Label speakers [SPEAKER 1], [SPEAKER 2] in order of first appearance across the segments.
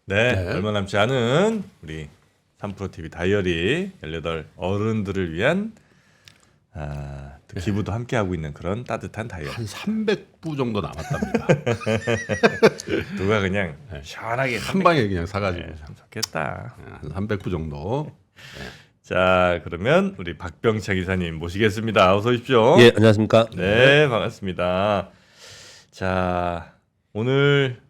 [SPEAKER 1] 네,
[SPEAKER 2] 네.
[SPEAKER 1] 얼마 남지 않은 우리 3프로TV 다이어리 18 어른들을 위한 또 기부도 함께 하고 있는 그런 따뜻한 다이어리.
[SPEAKER 2] 한 300부 정도 남았답니다.
[SPEAKER 1] 누가 그냥 시원하게
[SPEAKER 2] 한 방에 그냥 사가지고
[SPEAKER 1] 참 좋겠다.
[SPEAKER 2] 한 300부 정도.
[SPEAKER 1] 자, 그러면 우리 박병차 기사님 모시겠습니다. 어서 오십시오.
[SPEAKER 3] 예, 안녕하십니까?
[SPEAKER 1] 네, 반갑습니다. 자, 오늘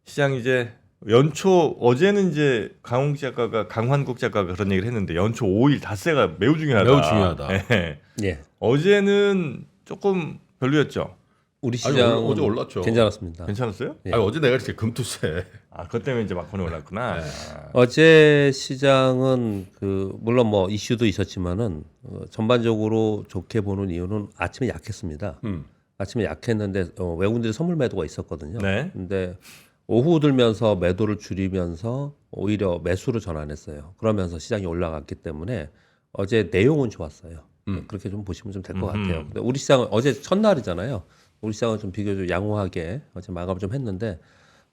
[SPEAKER 1] 시장 이제 연초 어제는 이제 강환국 작가가 그런 얘기를 했는데 연초 5일 닷새가 매우 중요하다.
[SPEAKER 2] 매우 중요하다.
[SPEAKER 1] 네.
[SPEAKER 3] 예,
[SPEAKER 1] 어제는 조금 별로였죠.
[SPEAKER 3] 우리
[SPEAKER 2] 아니,
[SPEAKER 3] 시장
[SPEAKER 2] 어제 올랐죠.
[SPEAKER 3] 괜찮았습니다.
[SPEAKER 1] 괜찮았어요?
[SPEAKER 3] 예.
[SPEAKER 2] 아니, 어제 내가 이렇게 금투세.
[SPEAKER 1] 그것 때문에 이제 막판에 올랐구나.
[SPEAKER 2] 네.
[SPEAKER 3] 어제 시장은 물론 뭐 이슈도 있었지만은 전반적으로 좋게 보는 이유는 아침에 약했습니다. 아침에 약했는데 외국인들이 선물 매도가 있었거든요.
[SPEAKER 1] 네.
[SPEAKER 3] 근데 오후 들면서 매도를 줄이면서 오히려 매수로 전환했어요. 그러면서 시장이 올라갔기 때문에 어제 내용은 좋았어요. 그렇게 좀 보시면 좀 될 것 같아요. 근데 우리 시장은 어제 첫날이잖아요. 우리 시장은 좀 비교적 양호하게 어제 마감을 좀 했는데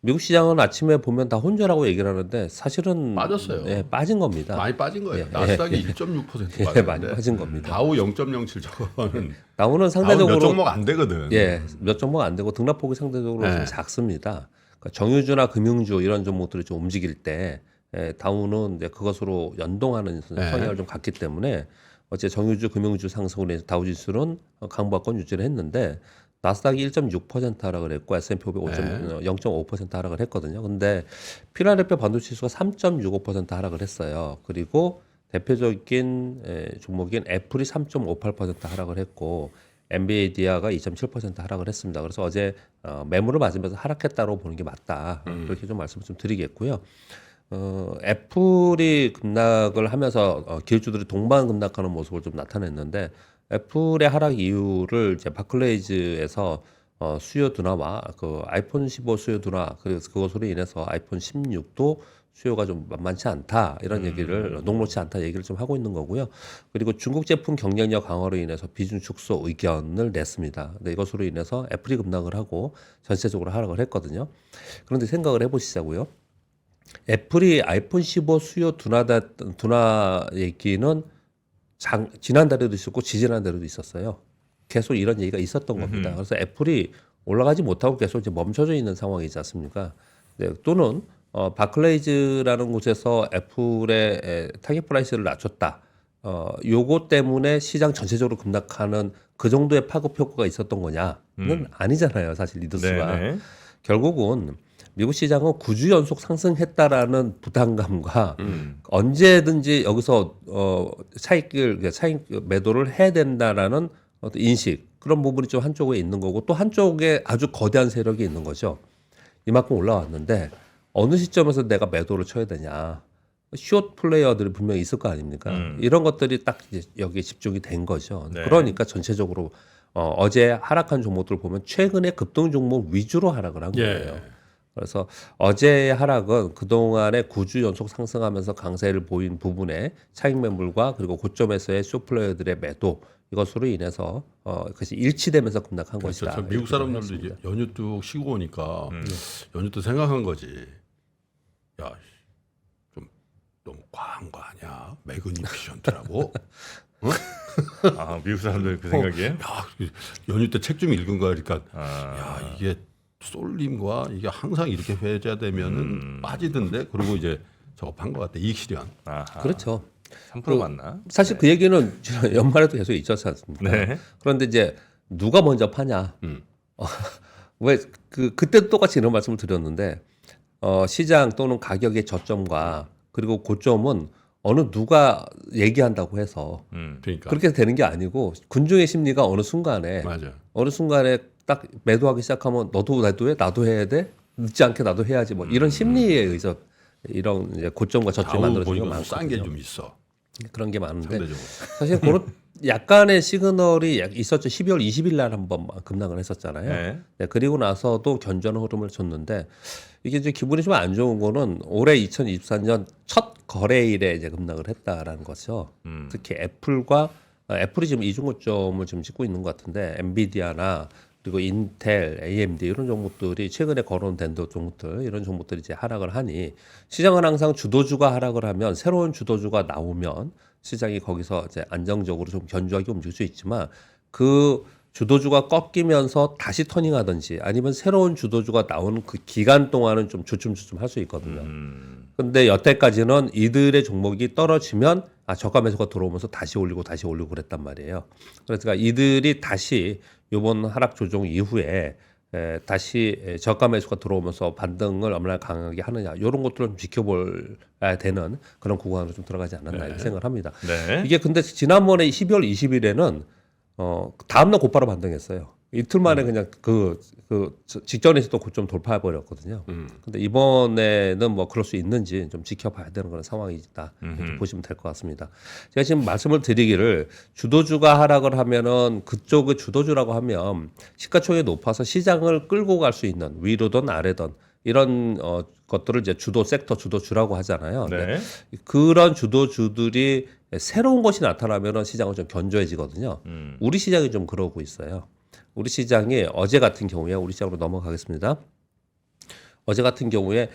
[SPEAKER 3] 미국 시장은 아침에 보면 다 혼전하고 얘기를 하는데 사실은
[SPEAKER 2] 빠졌어요.
[SPEAKER 3] 예, 빠진 겁니다.
[SPEAKER 2] 많이 빠진 거예요.
[SPEAKER 3] 예,
[SPEAKER 2] 나스닥이 1.6%
[SPEAKER 3] 예,
[SPEAKER 2] 빠졌는데
[SPEAKER 3] 많이 빠진 겁니다.
[SPEAKER 2] 다우 0.07 저거는
[SPEAKER 3] 나오는
[SPEAKER 2] 다우
[SPEAKER 3] 상대적으로
[SPEAKER 2] 몇 종목 안 되거든.
[SPEAKER 3] 예, 몇 종목 안 되고 등락폭이 상대적으로
[SPEAKER 2] 네.
[SPEAKER 3] 좀 작습니다. 그러니까 정유주나 금융주 이런 종목들이 좀 움직일 때 다우는 이제 그것으로 연동하는 성향을 좀 갖기 때문에 어제 정유주, 금융주 상승으로 해서 다우지수는 강보권 유지를 했는데 나스닥이 1.6% 하락을 했고 S&P 500 0.5% 하락을 했거든요. 근데 필라델피아 반도체 지수가 3.65% 하락을 했어요. 그리고 대표적인 종목인 애플이 3.58% 하락을 했고 엔비디아가 2.7% 하락을 했습니다. 그래서 어제 매물을 맞으면서 하락했다고 보는 게 맞다. 그렇게 좀 말씀을 좀 드리겠고요. 애플이 급락을 하면서 기술주들이 동반 급락하는 모습을 좀 나타냈는데 애플의 하락 이유를 이제 바클레이즈에서 수요 둔화와 그 아이폰 15 수요 둔화 그래서 그것으로 인해서 아이폰 16도 수요가 좀 만만치 않다 이런 얘기를 녹록치 않다 얘기를 좀 하고 있는 거고요. 그리고 중국 제품 경쟁력 강화로 인해서 비중 축소 의견을 냈습니다. 근데 이것으로 인해서 애플이 급락을 하고 전체적으로 하락을 했거든요. 그런데 생각을 해보시자고요. 애플이 아이폰 15 수요 둔화 얘기는 지난달에도 있었고 지지난달에도 있었어요. 계속 이런 얘기가 있었던 겁니다. 그래서 애플이 올라가지 못하고 계속 이제 멈춰져 있는 상황이지 않습니까? 네, 또는 바클레이즈라는 곳에서 애플의 타겟 프라이스를 낮췄다. 요거 때문에 시장 전체적으로 급락하는 그 정도의 파급 효과가 있었던 거냐는 아니잖아요. 사실 리더스가.
[SPEAKER 1] 네네.
[SPEAKER 3] 결국은 미국 시장은 9주 연속 상승했다라는 부담감과 언제든지 여기서 차익 매도를 해야 된다라는 어떤 인식 그런 부분이 좀 한쪽에 있는 거고 또 한쪽에 아주 거대한 세력이 있는 거죠. 이만큼 올라왔는데 어느 시점에서 내가 매도를 쳐야 되냐. 숏 플레이어들이 분명히 있을 거 아닙니까? 이런 것들이 딱 이제 여기에 집중이 된 거죠.
[SPEAKER 1] 네.
[SPEAKER 3] 그러니까 전체적으로 어제 하락한 종목들 보면 최근에 급등 종목 위주로 하락을 한 거예요. 그래서 어제의 하락은 그동안에 9주 연속 상승하면서 강세를 보인 부분에 차익 매물과 그리고 고점에서의 숏플레이어들의 매도 이것으로 인해서 그것이 일치되면서 급락한
[SPEAKER 2] 그렇죠.
[SPEAKER 3] 것이다.
[SPEAKER 2] 미국 사람들도 이제 연휴 뚝 쉬고 오니까 연휴 때 생각한 거지. 야, 좀 너무 과한 거 아니야? 매그니피션트라고.
[SPEAKER 1] 미국 사람들 그 생각이에요?
[SPEAKER 2] 야, 연휴 때 책 좀 읽은 거야. 그러니까 야, 이게 쏠림과 이게 항상 이렇게 회자되면은 빠지던데. 그리고 이제 작업한 것 같아. 이익 실현.
[SPEAKER 3] 그렇죠.
[SPEAKER 1] 3% 맞나?
[SPEAKER 3] 사실 그 얘기는 연말에도 계속 있었지 않습니까?
[SPEAKER 1] 네.
[SPEAKER 3] 그런데 이제 누가 먼저 파냐? 왜 그때도 똑같이 이런 말씀을 드렸는데 시장 또는 가격의 저점과 그리고 고점은 어느 누가 얘기한다고 해서
[SPEAKER 2] 그러니까.
[SPEAKER 3] 그렇게 되는 게 아니고 군중의 심리가 어느 순간에 딱 매도하기 시작하면 너도 매도해 나도 해야 돼 늦지 않게 나도 해야지 뭐 이런 심리에 의해서 이런 이제 고점과 저점이 만들어지는 게 많거든요.
[SPEAKER 2] 싼 게 좀 있어.
[SPEAKER 3] 그런 게 많은데
[SPEAKER 2] 상대적으로.
[SPEAKER 3] 사실 그런 약간의 시그널이 있었죠. 12월 20일 날 한번 급락을 했었잖아요.
[SPEAKER 1] 네.
[SPEAKER 3] 네, 그리고 나서도 견조한 흐름을 줬는데 이게 이제 기분이 좀 안 좋은 거는 올해 2024년 첫 거래일에 이제 급락을 했다라는 거죠. 특히 애플이 지금 이중고점을 지금 찍고 있는 것 같은데 엔비디아나 그리고 인텔, AMD 이런 종목들이 최근에 거론된 종목들 이런 종목들이 이제 하락을 하니 시장은 항상 주도주가 하락을 하면 새로운 주도주가 나오면 시장이 거기서 이제 안정적으로 좀 견조하게 움직일 수 있지만 그 주도주가 꺾이면서 다시 터닝하든지 아니면 새로운 주도주가 나오는 그 기간 동안은 좀 주춤주춤 할 수 있거든요. 근데 여태까지는 이들의 종목이 떨어지면 저가 매수가 들어오면서 다시 올리고 그랬단 말이에요. 그러니까 이들이 다시 이번 하락 조정 이후에 다시 저가 매수가 들어오면서 반등을 얼마나 강하게 하느냐 이런 것들을 좀 지켜봐야 되는 그런 구간으로 좀 들어가지 않았나 이렇게 생각을 합니다.
[SPEAKER 1] 네.
[SPEAKER 3] 이게 근데 지난번에 12월 20일에는 다음날 곧바로 반등했어요. 이틀 만에 그냥 그 직전에서도 고점 돌파해 버렸거든요. 근데 이번에는 뭐 그럴 수 있는지 좀 지켜봐야 되는 그런 상황이다 이렇게 보시면 될 것 같습니다. 제가 지금 말씀을 드리기를 주도주가 하락을 하면은 그쪽의 주도주라고 하면 시가총액이 높아서 시장을 끌고 갈 수 있는 위로든 아래든 이런 것들을 이제 주도 섹터 주도주라고 하잖아요.
[SPEAKER 1] 네.
[SPEAKER 3] 그런 주도주들이 새로운 것이 나타나면은 시장은 좀 견조해지거든요. 우리 시장이 좀 그러고 있어요. 우리 시장이 어제 같은 경우에 우리 시장으로 넘어가겠습니다. 어제 같은 경우에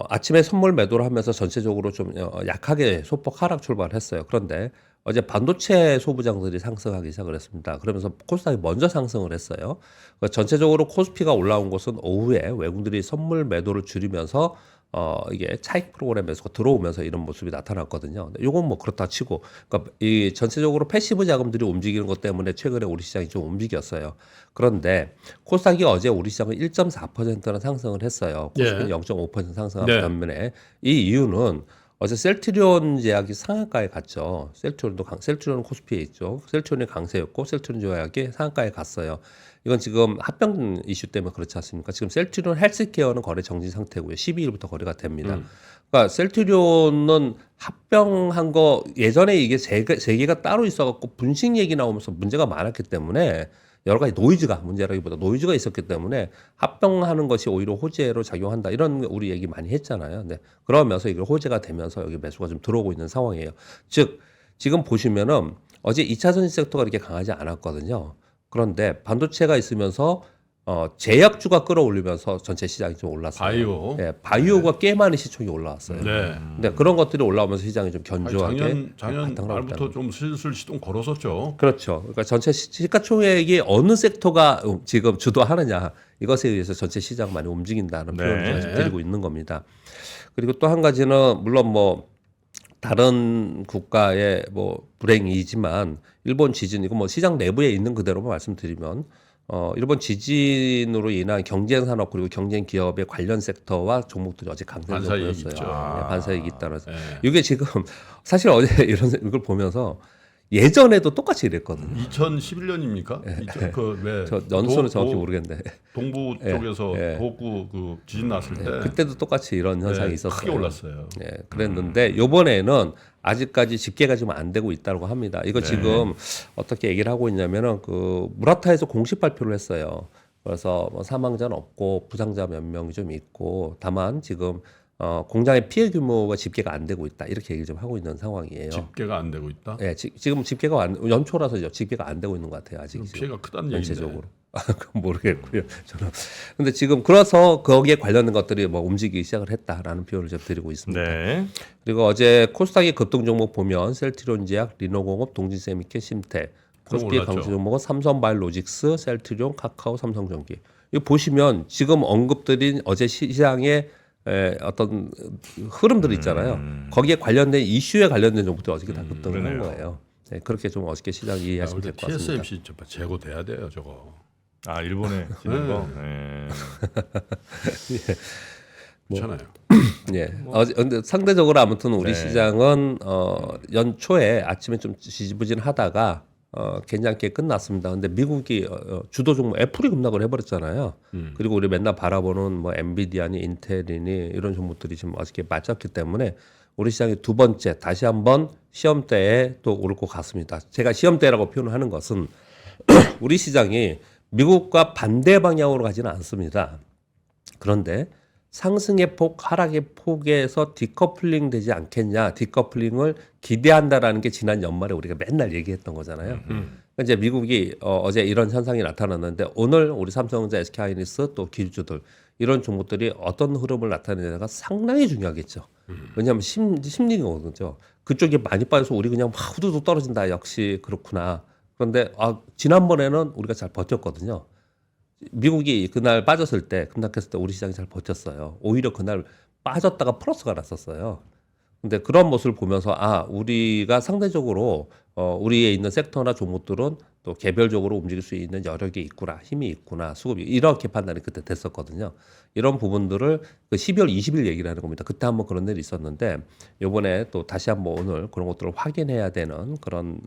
[SPEAKER 3] 아침에 선물 매도를 하면서 전체적으로 좀 약하게 소폭 하락 출발했어요. 그런데 어제 반도체 소부장들이 상승하기 시작을 했습니다. 그러면서 코스닥이 먼저 상승을 했어요. 그러니까 전체적으로 코스피가 올라온 것은 오후에 외국인들이 선물 매도를 줄이면서 이게 차익 프로그램에서 들어오면서 이런 모습이 나타났거든요. 이건 뭐 그렇다 치고, 그러니까 이 전체적으로 패시브 자금들이 움직이는 것 때문에 최근에 우리 시장이 좀 움직였어요. 그런데 코스닥이 어제 우리 시장은 1.4%나 상승을 했어요. 코스피는 0.5% 상승한 반면에 이 이유는 어제 셀트리온 제약이 상한가에 갔죠. 셀트리온은 코스피에 있죠. 셀트리온이 강세였고 셀트리온 제약이 상한가에 갔어요. 이건 지금 합병 이슈 때문에 그렇지 않습니까? 지금 셀트리온 헬스케어는 거래 정지 상태고요. 12일부터 거래가 됩니다. 그러니까 셀트리온은 합병한 거 예전에 이게 세 개가 따로 있어갖고 분식 얘기 나오면서 문제가 많았기 때문에 여러 가지 노이즈가 문제라기보다 노이즈가 있었기 때문에 합병하는 것이 오히려 호재로 작용한다 이런 우리 얘기 많이 했잖아요. 네. 그러면서 이게 호재가 되면서 여기 매수가 좀 들어오고 있는 상황이에요. 즉 지금 보시면은 어제 2차전지 섹터가 이렇게 강하지 않았거든요. 그런데 반도체가 있으면서 제약주가 끌어올리면서 전체 시장이 좀 올랐어요.
[SPEAKER 2] 바이오.
[SPEAKER 3] 네, 바이오가 꽤 많은 시총이 올라왔어요.
[SPEAKER 2] 네.
[SPEAKER 3] 근데 그런 것들이 올라오면서 시장이 좀 견조하게
[SPEAKER 2] 작년
[SPEAKER 3] 바탕을 하고
[SPEAKER 2] 말부터 좀 슬슬 시동 걸었었죠.
[SPEAKER 3] 그렇죠. 그러니까 전체 시가총액이 어느 섹터가 지금 주도하느냐 이것에 의해서 전체 시장 많이 움직인다는 표현을 제가 지금 드리고 있는 겁니다. 그리고 또 한 가지는 물론 뭐 다른 국가의 뭐 불행이지만 일본 지진 이거 뭐 시장 내부에 있는 그대로만 말씀드리면 일본 지진으로 인한 경쟁 산업 그리고 경쟁 기업의 관련 섹터와 종목들이 어제 강세를 보였어요. 네, 반사이익이 따라서 이게 지금 사실 어제 이걸 보면서 예전에도 똑같이 이랬거든요.
[SPEAKER 2] 2011년입니까?
[SPEAKER 3] 저 연수는 정확히 모르겠는데
[SPEAKER 2] 동부 쪽에서 도구 그 지진 났을 때
[SPEAKER 3] 그때도 똑같이 이런 현상이 있었어요.
[SPEAKER 2] 크게 올랐어요.
[SPEAKER 3] 네, 그랬는데 이번에는 아직까지 집계가 지금 안 되고 있다고 합니다. 이거 지금 어떻게 얘기를 하고 있냐면은 그 무라타에서 공식 발표를 했어요. 그래서 뭐 사망자는 없고 부상자 몇 명이 좀 있고 다만 지금 공장의 피해 규모가 집계가 안 되고 있다 이렇게 얘기를 좀 하고 있는 상황이에요.
[SPEAKER 2] 집계가 안 되고 있다.
[SPEAKER 3] 네, 지금 집계가 연초라서 집계가 안 되고 있는 것 같아요. 아직
[SPEAKER 2] 피해가 크다는
[SPEAKER 3] 전체적으로. 그건 모르겠고요. 저는. 근데 지금 그래서 거기에 관련된 것들이 뭐 움직이기 시작을 했다라는 표현을 좀 드리고 있습니다.
[SPEAKER 1] 네.
[SPEAKER 3] 그리고 어제 코스닥의 급등 종목 보면 셀트리온 제약, 리노공업, 동진세미케, 심텍, 코스피의 강세 종목은 삼성바이오로직스, 셀트리온, 카카오, 삼성전기. 이거 보시면 지금 언급드린 어제 시장의 어떤 흐름들 있잖아요. 거기에 관련된 이슈에 관련된 종목들 어저께 다 급등을 한 거예요. 네, 그렇게 좀 어저께 시장 이해하시면 될 것 같습니다.
[SPEAKER 2] TSMC 제고돼야 돼요, 저거.
[SPEAKER 1] 일본에 지는 거. 네.
[SPEAKER 2] 그렇잖아요.
[SPEAKER 3] 예. 근데 상대적으로 아무튼 우리 시장은 연초에 아침에 좀 지지부진하다가 괜찮게 끝났습니다. 근데 미국이 주도 종목 애플이 급락을 해버렸잖아요. 그리고 우리 맨날 바라보는 뭐 엔비디아니, 인텔이니 이런 종목들이 지금 어저께 맞잡기 때문에 우리 시장이 두 번째 다시 한번 시험대에 또 오를 것 같습니다. 제가 시험대라고 표현하는 것은 우리 시장이 미국과 반대 방향으로 가지는 않습니다. 그런데 상승의 폭, 하락의 폭에서 디커플링 되지 않겠냐, 디커플링을 기대한다라는 게 지난 연말에 우리가 맨날 얘기했던 거잖아요. 이제 미국이 어제 이런 현상이 나타났는데 오늘 우리 삼성전자, SK하이닉스 또 기술주들 이런 종목들이 어떤 흐름을 나타내냐가 상당히 중요하겠죠. 왜냐하면 심리거든요. 그쪽이 많이 빠져서 우리 그냥 막 후두둑 떨어진다. 역시 그렇구나. 그런데 지난번에는 우리가 잘 버텼거든요. 미국이 그날 빠졌을 때 급락했을 때 우리 시장이 잘 버텼어요. 오히려 그날 빠졌다가 플러스가 났었어요. 근데 그런 모습을 보면서 우리가 상대적으로 우리에 있는 섹터나 종목들은 또 개별적으로 움직일 수 있는 여력이 있구나, 힘이 있구나, 수급이 이렇게 판단이 그때 됐었거든요. 이런 부분들을 그 12월 20일 얘기를 하는 겁니다. 그때 한번 그런 일이 있었는데 이번에 또 다시 한번 오늘 그런 것들을 확인해야 되는 그런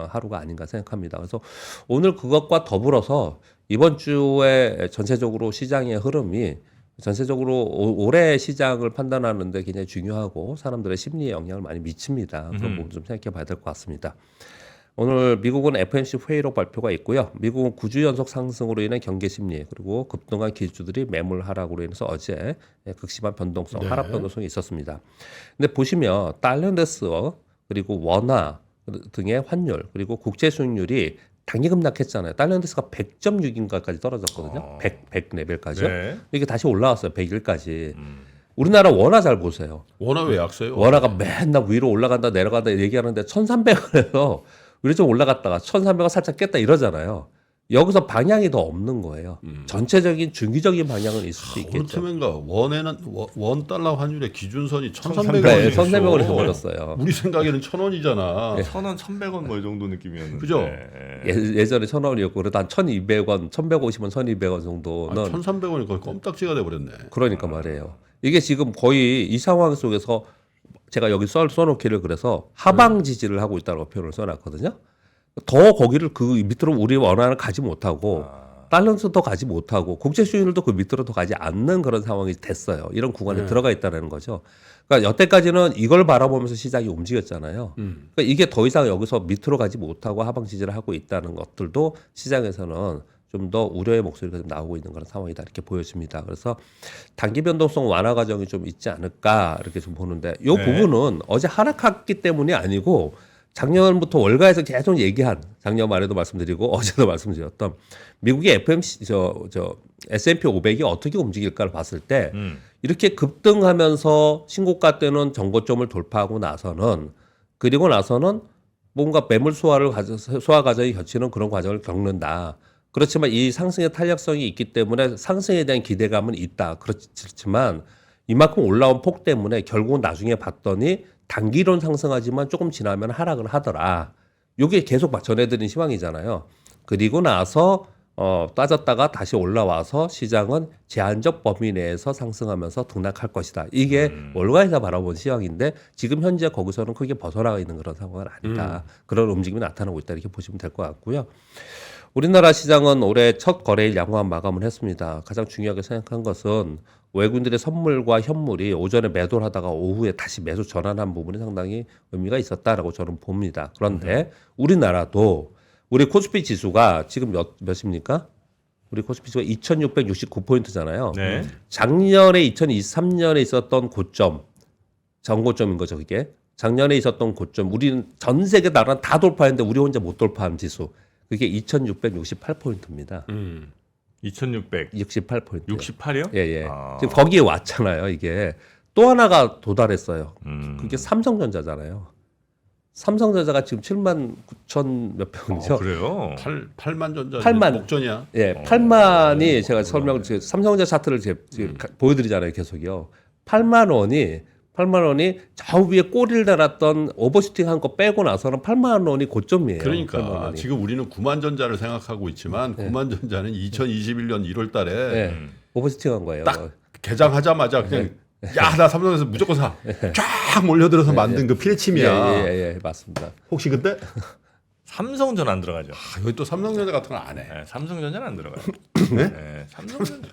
[SPEAKER 3] 하루가 아닌가 생각합니다. 그래서 오늘 그것과 더불어서 이번 주에 전체적으로 시장의 흐름이 전체적으로 올해 시장을 판단하는데 굉장히 중요하고 사람들의 심리에 영향을 많이 미칩니다. 그런 부분 좀 생각해 봐야 될 것 같습니다. 오늘 미국은 FOMC 회의록 발표가 있고요. 미국은 9주 연속 상승으로 인한 경계 심리 그리고 급등한 기술주들이 매물 하락으로 인해서 어제 극심한 변동성,
[SPEAKER 2] 네.
[SPEAKER 3] 하락 변동성이 있었습니다. 근데 보시면 달러 인덱스 그리고 원화 등의 환율 그리고 국채 수익률이 단기 급락했잖아요. 달러 인덱스가 100.6인가까지 떨어졌거든요. 100 레벨까지요.
[SPEAKER 1] 네.
[SPEAKER 3] 이게 다시 올라왔어요. 101까지. 우리나라 원화 잘 보세요.
[SPEAKER 2] 원화 왜 약세요?
[SPEAKER 3] 원화가 맨날 위로 올라간다 내려간다 얘기하는데 1,300원에서 위로 좀 올라갔다가 1,300원 살짝 깼다 이러잖아요. 여기서 방향이 더 없는 거예요. 전체적인 중기적인 방향은 있을 수
[SPEAKER 2] 어느
[SPEAKER 3] 있겠죠.
[SPEAKER 2] 틈인가 원에는 원 달러 환율의 기준선이 1,300원이
[SPEAKER 3] 네, 1,300원에서 버렸어요.
[SPEAKER 2] 우리 생각에는 1,000원이잖아.
[SPEAKER 1] 1,000원, 1,100원 뭐 이 정도 느낌이었는데.
[SPEAKER 2] 그죠?
[SPEAKER 3] 예전에 1,000원이었고 그래도 한 1,200원, 1,150원, 1,200원 정도는
[SPEAKER 2] 1,300원이 거의 껌딱지가 돼버렸네.
[SPEAKER 3] 그러니까 말이에요. 이게 지금 거의 이 상황 속에서 제가 여기 써놓기를 그래서 하방 지지를 하고 있다고 표현을 써놨거든요. 더 거기를 그 밑으로 우리 원화를 가지 못하고 달러도 더 가지 못하고 국제 수익률도 그 밑으로 더 가지 않는 그런 상황이 됐어요. 이런 구간에 들어가 있다는 거죠. 그러니까 여태까지는 이걸 바라보면서 시장이 움직였잖아요. 그러니까 이게 더 이상 여기서 밑으로 가지 못하고 하방 지지를 하고 있다는 것들도 시장에서는 좀 더 우려의 목소리가 좀 나오고 있는 그런 상황이다 이렇게 보여집니다. 그래서 단기 변동성 완화 과정이 좀 있지 않을까 이렇게 좀 보는데 이 부분은 어제 하락했기 때문이 아니고 작년부터 월가에서 계속 얘기한 작년 말에도 말씀드리고 어제도 말씀드렸던 미국의 FOMC S&P 500이 어떻게 움직일까를 봤을 때 이렇게 급등하면서 신고가 때는 정고점을 돌파하고 나서는 그리고 나서는 뭔가 매물 소화 과정이 겹치는 그런 과정을 겪는다. 그렇지만 이 상승의 탄력성이 있기 때문에 상승에 대한 기대감은 있다. 그렇지만 이만큼 올라온 폭 때문에 결국은 나중에 봤더니 단기론 상승하지만 조금 지나면 하락을 하더라. 이게 계속 전해드린 시황이잖아요. 그리고 나서 빠졌다가 다시 올라와서 시장은 제한적 범위 내에서 상승하면서 등락할 것이다. 이게 월가에서 바라본 시황인데 지금 현재 거기서는 크게 벗어나가 있는 그런 상황은 아니다. 그런 움직임이 나타나고 있다 이렇게 보시면 될 것 같고요. 우리나라 시장은 올해 첫 거래일 양호한 마감을 했습니다. 가장 중요하게 생각한 것은 외국인들의 선물과 현물이 오전에 매도를 하다가 오후에 다시 매수 전환한 부분이 상당히 의미가 있었다라고 저는 봅니다. 그런데 우리나라도 우리 코스피 지수가 지금 몇입니까? 우리 코스피 지수가 2,669포인트잖아요.
[SPEAKER 1] 네.
[SPEAKER 3] 작년에 2023년에 있었던 고점, 전고점인 거죠, 그게. 작년에 있었던 고점, 우리는 전 세계 나라는 다 돌파했는데 우리 혼자 못 돌파한 지수. 그게 2,668포인트입니다.
[SPEAKER 1] 2,600.
[SPEAKER 3] 68포인트.
[SPEAKER 1] 68이요?
[SPEAKER 3] 예. 지금 거기에 왔잖아요, 이게. 또 하나가 도달했어요. 그게 삼성전자잖아요. 삼성전자가 지금 7만 9천 몇 평이죠.
[SPEAKER 1] 그래요?
[SPEAKER 2] 8만 전자
[SPEAKER 3] 8만.
[SPEAKER 2] 목전이야.
[SPEAKER 3] 예, 8만이 제가 삼성전자 차트를 보여드리잖아요, 계속요. 8만 원이 저 위에 꼬리를 달았던 오버슈팅 한 거 빼고 나서는 8만 원이 고점이에요. 8만
[SPEAKER 2] 그러니까
[SPEAKER 3] 원이.
[SPEAKER 2] 지금 우리는 9만 전자를 생각하고 있지만 9만 전자는 2021년 1월 달에
[SPEAKER 3] 예, 오버슈팅 한 거예요.
[SPEAKER 2] 딱 개장하자마자 그냥 야, 나 삼성에서 무조건 사. 쫙 몰려들어서 만든 그 필침이야.
[SPEAKER 3] 예, 맞습니다.
[SPEAKER 2] 혹시 그때?
[SPEAKER 1] 삼성전 안 들어가죠.
[SPEAKER 2] 여기 또 삼성전자 같은 건 안 해.
[SPEAKER 1] 네, 삼성전자는 안 들어가요.
[SPEAKER 2] 네?
[SPEAKER 1] 네, 삼성전자.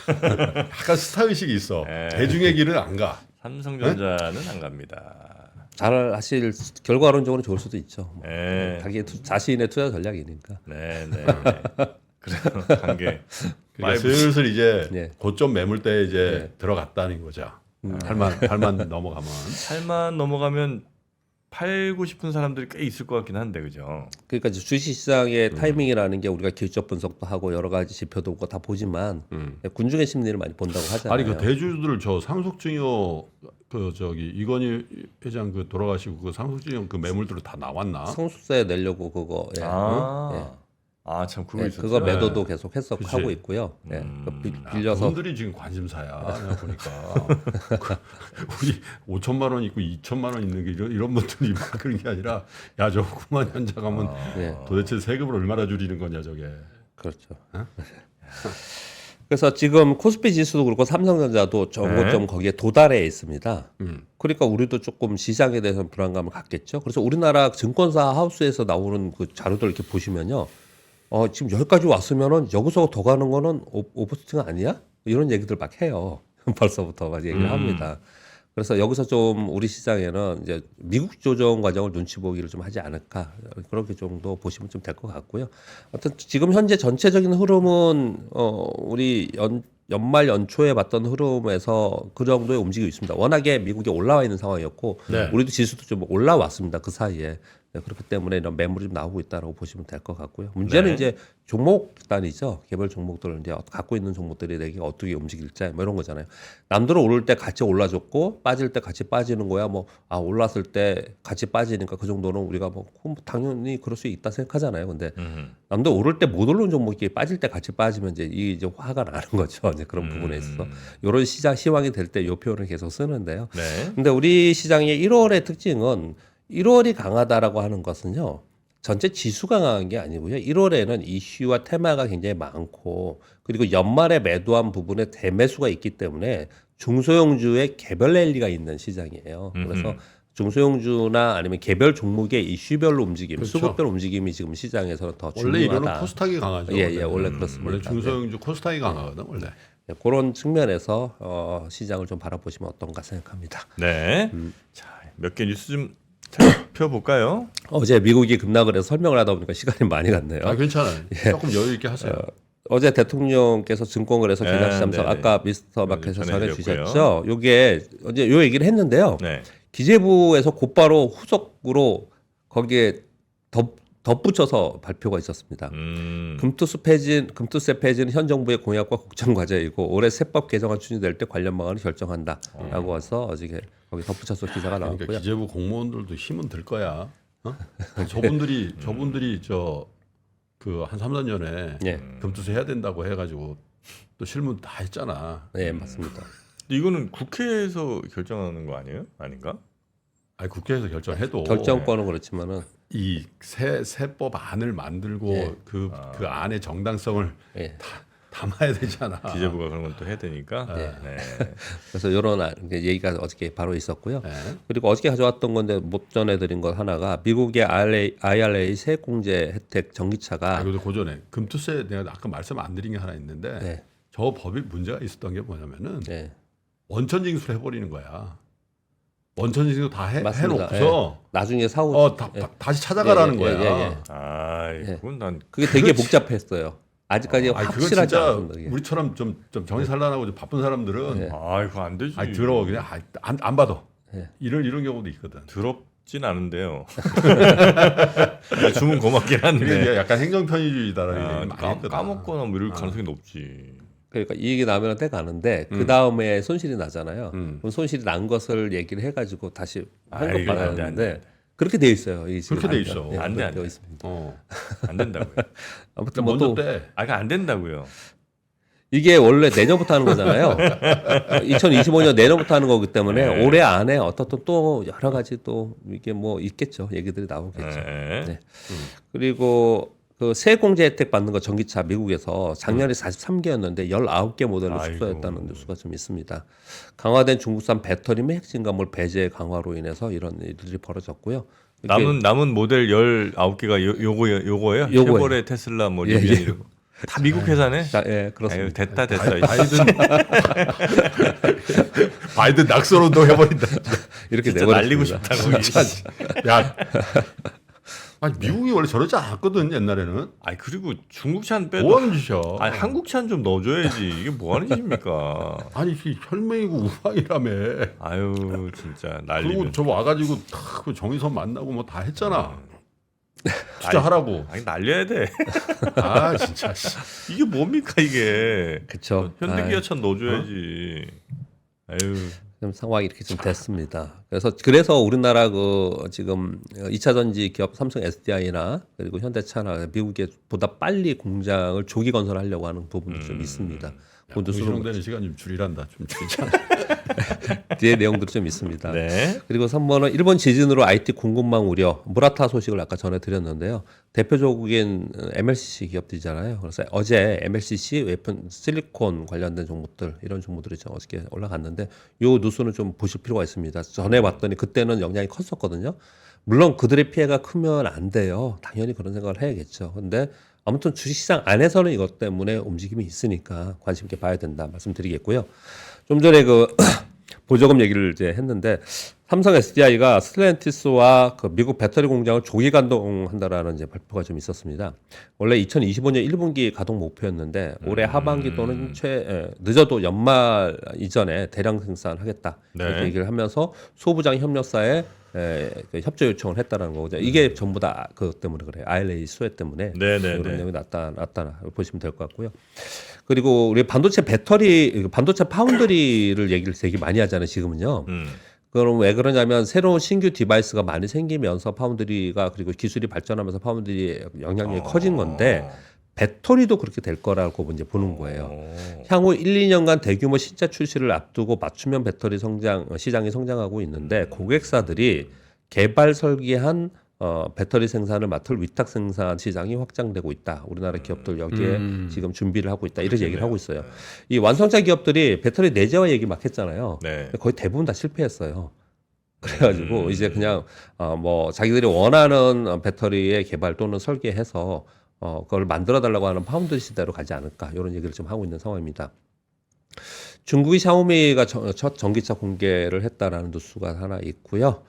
[SPEAKER 2] 약간 스타 의식이 있어.
[SPEAKER 1] 네.
[SPEAKER 2] 대중의 길은 안 가.
[SPEAKER 1] 삼성전자는 안 갑니다.
[SPEAKER 3] 잘 하실 결과론적으로 좋을 수도 있죠. 뭐.
[SPEAKER 1] 네.
[SPEAKER 3] 자기 자신의 투자 전략이니까.
[SPEAKER 1] 네. 그래서 관계.
[SPEAKER 2] 그러니까 슬슬 이제
[SPEAKER 3] 네.
[SPEAKER 2] 고점 매물대에 이제 들어갔다는 거죠. 8만 넘어가면.
[SPEAKER 1] 8만 넘어가면 팔고 싶은 사람들이 꽤 있을 것 같긴 한데 그죠?
[SPEAKER 3] 그러니까 이제 주식시장의 타이밍이라는 게 우리가 기술적 분석도 하고 여러 가지 지표도 보고 다 보지만 군중의 심리를 많이 본다고 하잖아요.
[SPEAKER 2] 아니 그 대주주들 저 상속증여 그 저기 이건희 회장 그 돌아가시고 그 상속증여 그 매물들을 다 나왔나?
[SPEAKER 3] 상속세 내려고 그거 예.
[SPEAKER 1] 참 그거
[SPEAKER 3] 예,
[SPEAKER 1] 있었죠.
[SPEAKER 3] 그거 매도도 계속 했었고
[SPEAKER 2] 그치.
[SPEAKER 3] 하고 있고요. 예. 빌려서
[SPEAKER 2] 그분들이 지금 관심사야. 내가 보니까 우리 5천만 원 있고 2천만 원 있는 게 이런 분들이 막 그런 게 아니라 야 저 후만 현장 가면
[SPEAKER 3] 예.
[SPEAKER 2] 도대체 세금을 얼마나 줄이는 거냐 저게.
[SPEAKER 3] 그렇죠. 그래서 지금 코스피 지수도 그렇고 삼성전자도 전고점 거기에 도달해 있습니다. 그러니까 우리도 조금 시장에 대해서 불안감을 갖겠죠. 그래서 우리나라 증권사 하우스에서 나오는 그 자료들 이렇게 보시면요. 지금 여기까지 왔으면은 여기서 더 가는 거는 오버스팅 아니야? 이런 얘기들 막 해요. 벌써부터 막 얘기를 합니다. 그래서 여기서 좀 우리 시장에는 이제 미국 조정 과정을 눈치 보기를 좀 하지 않을까 그렇게 정도 보시면 좀 될 것 같고요. 하여튼 지금 현재 전체적인 흐름은 우리 연말 연초에 봤던 흐름에서 그 정도의 움직임이 있습니다. 워낙에 미국이 올라와 있는 상황이었고
[SPEAKER 2] 네.
[SPEAKER 3] 우리도 지수도 좀 올라왔습니다. 그 사이에. 네, 그렇기 때문에 이런 매물이 좀 나오고 있다라고 보시면 될 것 같고요. 문제는
[SPEAKER 1] 네.
[SPEAKER 3] 이제 종목 단위죠. 개별 종목들을 이제 갖고 있는 종목들이 내게 어떻게 움직일지 뭐 이런 거잖아요. 남들은 오를 때 같이 올라줬고 빠질 때 같이 빠지는 거야. 올랐을 때 같이 빠지니까 그 정도는 우리가 당연히 그럴 수 있다 생각하잖아요. 근데 남들 오를 때 못 오르는 종목이 빠질 때 같이 빠지면 이제 화가 나는 거죠. 이제 그런 부분에 있어서 이런 시장 시황이 될 때 이 표현을 계속 쓰는데요.
[SPEAKER 1] 네.
[SPEAKER 3] 근데 우리 시장의 1월의 특징은 1월이 강하다라고 하는 것은요. 전체 지수 강한 게 아니고요. 1월에는 이슈와 테마가 굉장히 많고 그리고 연말에 매도한 부분에 대매수가 있기 때문에 중소형주의 개별 랠리가 있는 시장이에요. 그래서 중소형주나 아니면 개별 종목의 이슈별로 움직임,
[SPEAKER 2] 그렇죠.
[SPEAKER 3] 수급별 움직임이 지금 시장에서는 더
[SPEAKER 2] 원래 이거는
[SPEAKER 3] 중요하다.
[SPEAKER 2] 코스닥이 강하죠.
[SPEAKER 3] 예, 원래 그렇습니다.
[SPEAKER 2] 원래 중소형주 코스닥이 강하거든 원래.
[SPEAKER 3] 네, 그런 측면에서 시장을 좀 바라보시면 어떤가 생각합니다.
[SPEAKER 1] 네. 자, 몇 개 뉴스 좀 살펴볼까요?
[SPEAKER 3] 어제 미국이 급락을 해서 설명을 하다 보니까 시간이 많이 갔네요.
[SPEAKER 2] 아 괜찮아요. 조금 여유 있게 하세요.
[SPEAKER 3] 어제 대통령께서 증권거래소 개장시장서
[SPEAKER 1] 네네.
[SPEAKER 3] 아까 미스터 마켓에서
[SPEAKER 1] 전해드렸고요.
[SPEAKER 3] 전해주셨죠. 요게 어제 요 얘기를 했는데요.
[SPEAKER 1] 네.
[SPEAKER 3] 기재부에서 곧바로 후속으로 거기에 덧붙여서 발표가 있었습니다. 금투세 폐지는 현 정부의 공약과 국정 과제이고 올해 세법 개정안 추진될 때 관련 방안을 결정한다라고 해서 어제 거기 덧붙여서 기사가 나왔고요.
[SPEAKER 2] 그러니까 기재부 공무원들도 힘은 들 거야. 저분들이 그 한 3, 4년에
[SPEAKER 3] 예.
[SPEAKER 2] 금투세 해야 된다고 해가지고 또 실문 다 했잖아.
[SPEAKER 3] 네, 맞습니다.
[SPEAKER 1] 이거는 국회에서 결정하는 거 아니에요? 아닌가?
[SPEAKER 2] 아니 국회에서 결정해도
[SPEAKER 3] 결정권은 그렇지만은
[SPEAKER 2] 이 세법 안을 만들고
[SPEAKER 3] 예.
[SPEAKER 2] 그 안의 정당성을
[SPEAKER 3] 예.
[SPEAKER 2] 담아야 되잖아.
[SPEAKER 1] 기재부가 그런 건 또 해야 되니까.
[SPEAKER 3] 네.
[SPEAKER 1] 네.
[SPEAKER 3] 그래서 이런 얘기가 어저께 바로 있었고요.
[SPEAKER 2] 네.
[SPEAKER 3] 그리고 어저께 가져왔던 건데 못 전해드린 것 하나가 미국의 IRA 세액공제 혜택 전기차가
[SPEAKER 2] 이것도 고전에 금투세 내가 아까 말씀 안 드린 게 하나 있는데
[SPEAKER 3] 네.
[SPEAKER 2] 저 법이 문제가 있었던 게 뭐냐면은
[SPEAKER 3] 네.
[SPEAKER 2] 원천징수를 해버리는 거야. 원천징수 다
[SPEAKER 3] 맞습니다.
[SPEAKER 2] 해놓고서
[SPEAKER 3] 나중에 사후
[SPEAKER 2] 다시 찾아가라는
[SPEAKER 3] 예, 예,
[SPEAKER 2] 거야.
[SPEAKER 3] 예, 예.
[SPEAKER 1] 아,
[SPEAKER 3] 예.
[SPEAKER 1] 그건 난
[SPEAKER 3] 그게 되게 복잡했어요. 아직까지
[SPEAKER 2] 아니, 그건
[SPEAKER 3] 확실하지
[SPEAKER 2] 진짜
[SPEAKER 3] 않습니다. 그게.
[SPEAKER 2] 우리처럼 좀 정신산란하고 좀 바쁜 사람들은
[SPEAKER 3] 예.
[SPEAKER 1] 그거 안 되지.
[SPEAKER 2] 아니 들어 그냥 안 받아.
[SPEAKER 3] 예.
[SPEAKER 2] 이런 경우도 있거든.
[SPEAKER 1] 더럽진 않은데요. 주문 고맙긴
[SPEAKER 2] 그게
[SPEAKER 1] 한데.
[SPEAKER 2] 이제 약간 행정편의주의다라는 얘기 많이 했거든.
[SPEAKER 1] 까먹거나 뭐 이럴 가능성이 높지.
[SPEAKER 3] 그러니까 이 얘기 나면 때 가는데 그 다음에 손실이 나잖아요. 그럼 손실이 난 것을 얘기를 해가지고 다시 환급
[SPEAKER 1] 이건 안 돼, 안
[SPEAKER 3] 받았는데 그렇게 돼 있어요. 이 지금
[SPEAKER 2] 그렇게 돼 있어.
[SPEAKER 3] 예,
[SPEAKER 1] 안 돼, 안
[SPEAKER 3] 되어
[SPEAKER 1] 돼.
[SPEAKER 3] 있습니다.
[SPEAKER 1] 안 된다고요.
[SPEAKER 3] 아무튼
[SPEAKER 2] 먼저
[SPEAKER 3] 뭐또
[SPEAKER 2] 때
[SPEAKER 1] 그러니까 안 된다고요.
[SPEAKER 3] 이게 원래 내년부터 하는 거잖아요. 2025년 내년부터 하는 거기 때문에
[SPEAKER 1] 네.
[SPEAKER 3] 올해 안에 어떤 또 여러 가지 또 이게 뭐 있겠죠. 얘기들이 나오겠죠.
[SPEAKER 1] 네.
[SPEAKER 3] 네. 그리고 그 세액공제 혜택 받는 거 전기차 미국에서 작년에 43개였는데 19개 모델로
[SPEAKER 1] 아이고.
[SPEAKER 3] 축소했다는 뉴스가 좀 있습니다. 강화된 중국산 배터리 및 핵심가물 배제 강화로 인해서 이런 일들이 벌어졌고요. 이게
[SPEAKER 1] 남은 모델 19개가 요거예요?
[SPEAKER 3] 요거예요.
[SPEAKER 1] 쉐보레, 테슬라 뭐
[SPEAKER 3] 예,
[SPEAKER 1] 리비안
[SPEAKER 3] 예.
[SPEAKER 1] 이런 거. 다 미국 회사네.
[SPEAKER 3] 자, 예, 그렇습니다.
[SPEAKER 1] 아유, 됐다.
[SPEAKER 2] 바이든 낙선운동 해버린다.
[SPEAKER 3] 이렇게
[SPEAKER 1] 진짜
[SPEAKER 3] 내버렸습니다.
[SPEAKER 1] 날리고 싶다고.
[SPEAKER 2] 야 아니 미국이 원래 저러지 않았거든 옛날에는.
[SPEAKER 1] 아니 그리고 중국산 빼도
[SPEAKER 2] 뭐 하는 짓이야?
[SPEAKER 1] 아니 한국산 좀 넣어줘야지. 이게 뭐 하는 짓입니까?
[SPEAKER 2] 아니 이게 혈맹이고 우방이라며.
[SPEAKER 1] 아유 진짜
[SPEAKER 2] 그리고
[SPEAKER 1] 난리네.
[SPEAKER 2] 저 와가지고 그 정의선 만나고 뭐 다 했잖아. 투자하라고.
[SPEAKER 1] 아니 날려야 돼.
[SPEAKER 2] 아 진짜.
[SPEAKER 1] 이게 뭡니까 이게?
[SPEAKER 3] 그렇죠.
[SPEAKER 1] 현대기아차 넣어줘야지. 아유.
[SPEAKER 3] 좀 상황이 이렇게 좀 됐습니다. 그래서 우리나라 그 지금 2차 전지 기업 삼성 SDI나 그리고 현대차나 미국에 보다 빨리 공장을 조기 건설하려고 하는 부분도 좀 있습니다.
[SPEAKER 2] 수용되는 시간 좀 줄이란다. 좀 줄이자.
[SPEAKER 3] 뒤에 내용들이 좀 있습니다.
[SPEAKER 1] 네.
[SPEAKER 3] 그리고 3번은 일본 지진으로 IT 공급망 우려, 무라타 소식을 아까 전해드렸는데요. 대표적인 MLCC 기업들이잖아요. 그래서 어제 MLCC, 웨폰, 실리콘 관련된 종목들 이런 종목들이 좀 어저께 올라갔는데 요 뉴스는 좀 보실 필요가 있습니다. 전에 봤더니 그때는 영향이 컸었거든요. 물론 그들의 피해가 크면 안 돼요. 당연히 그런 생각을 해야겠죠. 근데 아무튼 주식시장 안에서는 이것 때문에 움직임이 있으니까 관심 있게 봐야 된다 말씀드리겠고요. 좀 전에 그 보조금 얘기를 이제 했는데 삼성 SDI가 스텔란티스와 그 미국 배터리 공장을 조기 가동한다라는 이제 발표가 좀 있었습니다. 원래 2025년 1분기 가동 목표였는데 올해 하반기 또는 늦어도 연말 이전에 대량 생산하겠다 이렇게
[SPEAKER 1] 네.
[SPEAKER 3] 얘기를 하면서 소부장 협력사에 그 협조 요청을 했다라는 거죠. 이게 전부 다 그것 때문에 그래요. IRA 수혜 때문에
[SPEAKER 1] 네네네.
[SPEAKER 3] 이런 내용이 나타나 보시면 될 것 같고요. 그리고 우리 반도체 파운드리를 얘기를 되게 많이 하잖아요. 지금은요. 그럼 왜 그러냐면 새로운 신규 디바이스가 많이 생기면서 파운드리가 그리고 기술이 발전하면서 파운드리의 영향력이 커진 건데 배터리도 그렇게 될 거라고 이제 보는 거예요. 향후 1, 2년간 대규모 신차 출시를 앞두고 맞춤형 배터리 시장이 성장하고 있는데 고객사들이 개발 설계한 배터리 생산을 맡을 위탁 생산 시장이 확장되고 있다. 우리나라 기업들 여기에 지금 준비를 하고 있다. 이런 얘기를 하고 있어요. 이 완성차 기업들이 배터리 내재화 얘기 막 했잖아요.
[SPEAKER 1] 네.
[SPEAKER 3] 거의 대부분 다 실패했어요. 그래가지고 이제 그냥 뭐 자기들이 원하는 배터리의 개발 또는 설계해서 그걸 만들어 달라고 하는 파운드리 시대로 가지 않을까 이런 얘기를 좀 하고 있는 상황입니다. 중국이 샤오미가 첫 전기차 공개를 했다라는 뉴스가 하나 있고요.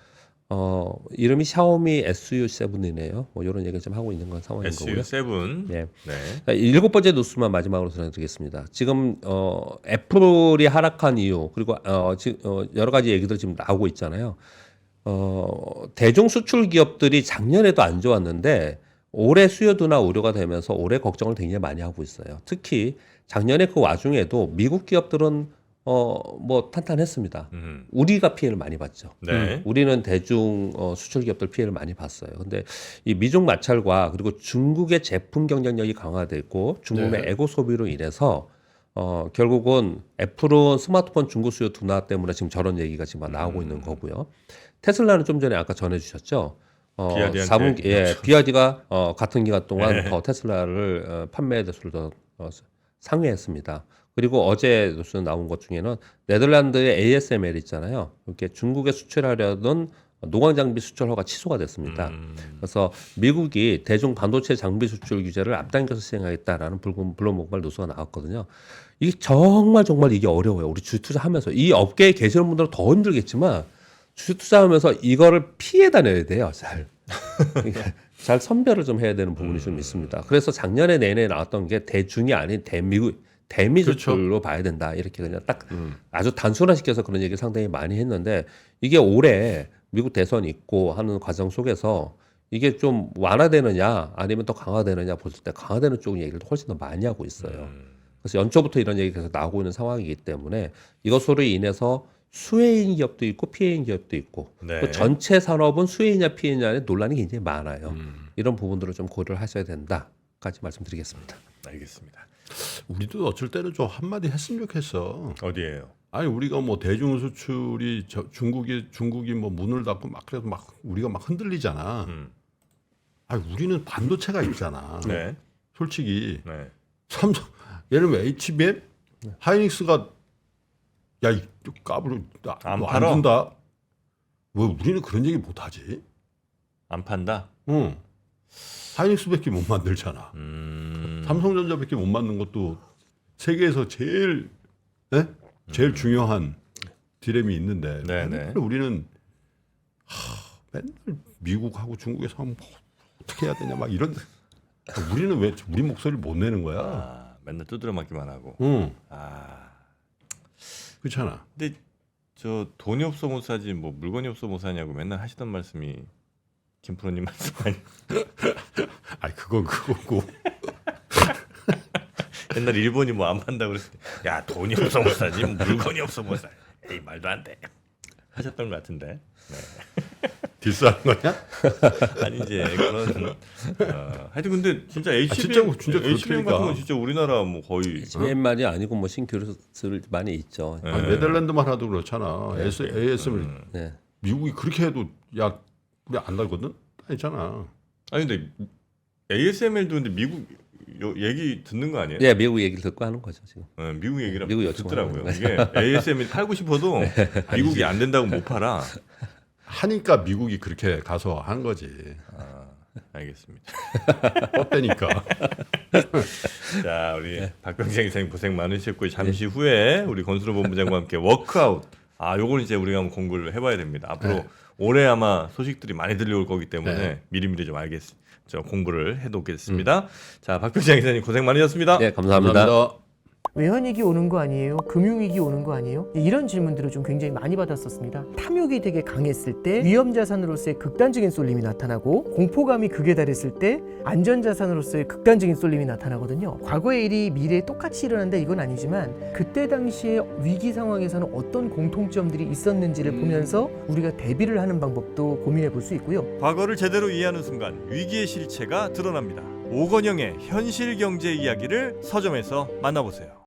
[SPEAKER 3] 이름이 샤오미 SU7이네요. 뭐 이런 얘기를 좀 하고 있는 건 상황인 거고요.
[SPEAKER 1] SU7.
[SPEAKER 3] 네.
[SPEAKER 1] 네.
[SPEAKER 3] 7번째 뉴스만 마지막으로 전해드리겠습니다. 지금 애플이 하락한 이유 그리고 여러 가지 얘기들 지금 나오고 있잖아요. 대중 수출 기업들이 작년에도 안 좋았는데 올해 수요 둔화 우려가 되면서 올해 걱정을 굉장히 많이 하고 있어요. 특히 작년에 그 와중에도 미국 기업들은 뭐 탄탄했습니다. 우리가 피해를 많이 봤죠.
[SPEAKER 1] 네.
[SPEAKER 3] 우리는 대중 수출 기업들 피해를 많이 봤어요. 근데 이 미중 마찰과 그리고 중국의 제품 경쟁력이 강화되고 중국의 에고 소비로 인해서 결국은 애플은 스마트폰 중고 수요 둔화 때문에 지금 저런 얘기가 지금 나오고 있는 거고요. 테슬라는 좀 전에 아까 전해주셨죠.
[SPEAKER 1] 비아디한테.
[SPEAKER 3] 비아디가 같은 기간 동안 더 테슬라를 판매 대수를 더 상회했습니다. 그리고 어제 뉴스 나온 것 중에는 네덜란드의 ASML 있잖아요. 이렇게 중국에 수출하려던 노광 장비 수출 허가 취소가 됐습니다. 그래서 미국이 대중 반도체 장비 수출 규제를 앞당겨서 시행하겠다라는 블룸버그 뉴스가 나왔거든요. 이게 정말 이게 어려워요. 우리 주식 투자하면서 이 업계에 계시는 분들은 더 힘들겠지만 주식 투자하면서 이거를 피해 다녀야 돼요. 잘 선별을 좀 해야 되는 부분이 좀 있습니다. 그래서 작년에 내내 나왔던 게 대중이 아닌 대미 수출로 봐야 된다. 이렇게 그냥 딱 아주 단순화시켜서 그런 얘기를 상당히 많이 했는데 이게 올해 미국 대선 있고 하는 과정 속에서 이게 좀 완화되느냐 아니면 더 강화되느냐 봤을 때 강화되는 쪽 얘기를 훨씬 더 많이 하고 있어요. 그래서 연초부터 이런 얘기가 계속 나오고 있는 상황이기 때문에 이것으로 인해서 수혜인 기업도 있고 피해인 기업도 있고
[SPEAKER 1] 네.
[SPEAKER 3] 또 전체 산업은 수혜이냐 피해이냐에 논란이 굉장히 많아요. 이런 부분들을 좀 고려를 하셔야 된다까지 말씀드리겠습니다.
[SPEAKER 1] 알겠습니다.
[SPEAKER 2] 우리도 어쩔 때는 좀 한마디 했으면 좋겠어.
[SPEAKER 1] 어디예요?
[SPEAKER 2] 아니 우리가 뭐 대중 수출이 중국이 뭐 문을 닫고 막 그래서 막 우리가 막 흔들리잖아. 아니 우리는 반도체가 있잖아.
[SPEAKER 1] 네.
[SPEAKER 2] 솔직히
[SPEAKER 1] 네.
[SPEAKER 2] 삼성 예를 들면 HBM, 하이닉스가 야 이 까불어
[SPEAKER 1] 안
[SPEAKER 2] 안
[SPEAKER 1] 팔어?
[SPEAKER 2] 준다. 왜 우리는 그런 얘기 못 하지?
[SPEAKER 1] 안 판다?
[SPEAKER 2] 응. 하이닉스밖에 못 만들잖아. 삼성전자밖에 못 만든 것도 세계에서 제일 중요한 디램이 있는데
[SPEAKER 1] 네네.
[SPEAKER 2] 우리는 맨날 미국하고 중국에서 하면 어떻게 해야 되냐 막 이런. 우리는 왜 우리 목소리를 못 내는 거야?
[SPEAKER 1] 아, 맨날 두드려 맞기만 하고.
[SPEAKER 2] 응,
[SPEAKER 1] 아,
[SPEAKER 2] 그렇잖아.
[SPEAKER 1] 근데 저 돈이 없어 못 사지 뭐 물건이 없어 못 사냐고 맨날 하시던 말씀이 김프로님 말씀 아니?
[SPEAKER 2] 아니 그건 그거고.
[SPEAKER 1] 옛날 일본이 뭐 안 판다 그랬을 때, 야 돈이 없어 못 사지 물건이 없어 못 사. 에이 말도 안 돼. 하셨던 것 같은데.
[SPEAKER 2] 딜스하는 거냐?
[SPEAKER 1] 아니 이제 그런 하여튼 근데 진짜 HBM
[SPEAKER 2] 진짜
[SPEAKER 1] HBM
[SPEAKER 2] 그렇다니까.
[SPEAKER 1] 같은 건 진짜 우리나라 뭐 거의
[SPEAKER 3] HBM만이 아니고 뭐 신규를 많이 있죠.
[SPEAKER 1] 네.
[SPEAKER 2] 아니, 네덜란드만 하도 그렇잖아. ASM을
[SPEAKER 3] 네.
[SPEAKER 2] 미국이 그렇게 해도 야 우리 안 달거든? 아니잖아.
[SPEAKER 1] 아니 근데 ASML도 근데 미국 얘기 듣는 거 아니에요?
[SPEAKER 3] 예, 미국 얘기를 듣고 하는 거죠 지금.
[SPEAKER 1] 미국 얘기를
[SPEAKER 3] 미국
[SPEAKER 1] 듣더라고요.
[SPEAKER 3] 요청하는
[SPEAKER 1] 이게 ASML 팔고 싶어도 미국이 안 된다고 못 팔아.
[SPEAKER 2] 하니까 미국이 그렇게 가서 한 거지.
[SPEAKER 1] 아, 알겠습니다.
[SPEAKER 2] 뻗대니까.
[SPEAKER 1] 자, 우리 박병장 이사님 고생 많으셨고 잠시 후에 우리 권순호 본부장과 함께 워크아웃. 아, 요건 이제 우리가 한번 공부를 해봐야 됩니다. 앞으로 올해 아마 소식들이 많이 들려올 거기 때문에 미리미리 좀 저 공부를 해놓겠습니다. 자, 박병장 이사님 고생 많으셨습니다.
[SPEAKER 3] 네, 감사합니다.
[SPEAKER 4] 외환위기 오는 거 아니에요? 금융위기 오는 거 아니에요? 이런 질문들을 좀 굉장히 많이 받았었습니다. 탐욕이 되게 강했을 때 위험자산으로서의 극단적인 쏠림이 나타나고 공포감이 극에 달했을 때 안전자산으로서의 극단적인 쏠림이 나타나거든요. 과거의 일이 미래에 똑같이 일어난다 이건 아니지만 그때 당시에 위기 상황에서는 어떤 공통점들이 있었는지를 보면서 우리가 대비를 하는 방법도 고민해 볼 수 있고요.
[SPEAKER 1] 과거를 제대로 이해하는 순간 위기의 실체가 드러납니다. 오건영의 현실 경제 이야기를 서점에서 만나보세요.